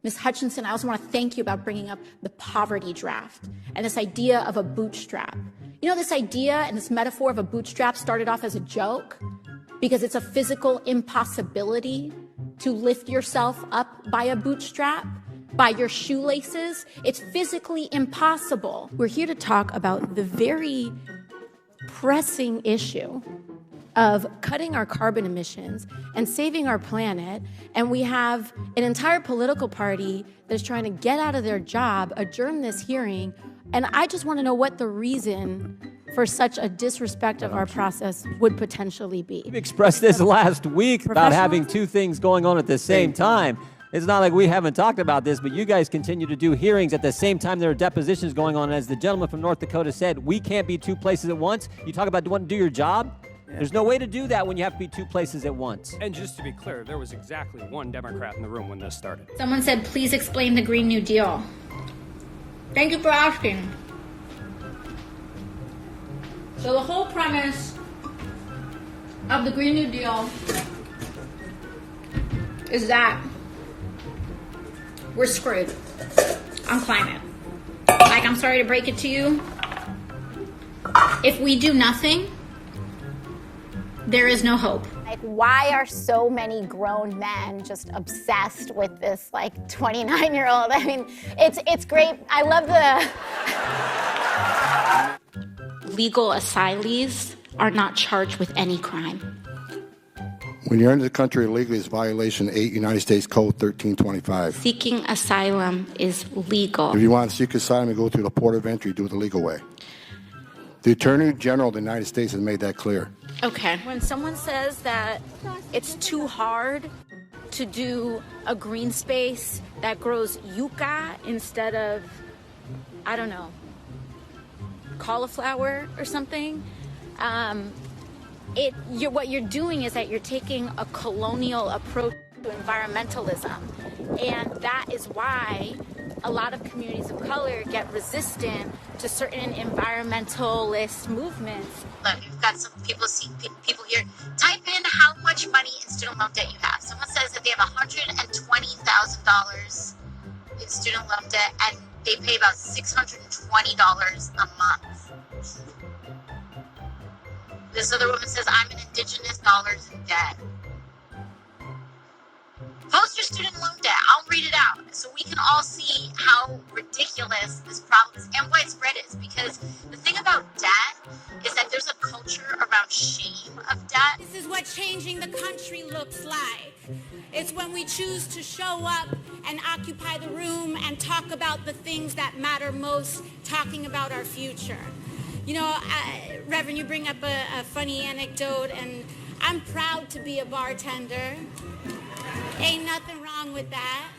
Ms. Hutchinson, I also want to thank you about bringing up the poverty draft and this idea of a bootstrap. You know, this idea and this metaphor of a bootstrap started off as a joke because it's a physical impossibility to lift yourself up by a bootstrap, by your shoelaces. It's physically impossible. We're here to talk about the very pressing issue of cutting our carbon emissions and saving our planet, and we have an entire political party that is trying to get out of their job, adjourn this hearing, and I just want to know what the reason for such a disrespect of our process would potentially be. We've expressed this last week about having two things going on at the same time. It's not like we haven't talked about this, but you guys continue to do hearings at the same time there are depositions going on. As the gentleman from North Dakota said, we can't be two places at once. You talk about wanting to do your job? There's no way to do that when you have to be two places at once. And just to be clear, there was exactly one Democrat in the room when this started. Someone said, please explain the Green New Deal. Thank you for asking. So the whole premise of the Green New Deal is that we're screwed on climate. Like, I'm sorry to break it to you. If we do nothing, there is no hope. Like, why are so many grown men just obsessed with this, like, 29-year-old? I mean, it's great. I love the... Legal asylees are not charged with any crime. When you enter the country illegally, it's violation 8 United States Code 1325. Seeking asylum is legal. If you want to seek asylum and go through the port of entry, do it the legal way. The Attorney General of the United States has made that clear. Okay. When someone says that it's too hard to do a green space that grows yucca instead of, I don't know, cauliflower or something, what you're doing is that you're taking a colonial approach to environmentalism. And that is why a lot of communities of color get resistant to certain environmentalist movements. Look, you've got some people here. Type in how much money in student loan debt you have. Someone says that they have $120,000 in student loan debt and they pay about $620 a month. This other woman says, I'm an indigenous dollars in debt. Post your student loan debt. I'll read it out so we can all see how ridiculous this problem is and widespread it is. Because the thing about debt is that there's a culture around shame of debt. This is what changing the country looks like. It's when we choose to show up and occupy the room and talk about the things that matter most, talking about our future. You know, Reverend, you bring up a funny anecdote, and I'm proud to be a bartender. Ain't nothing wrong with that.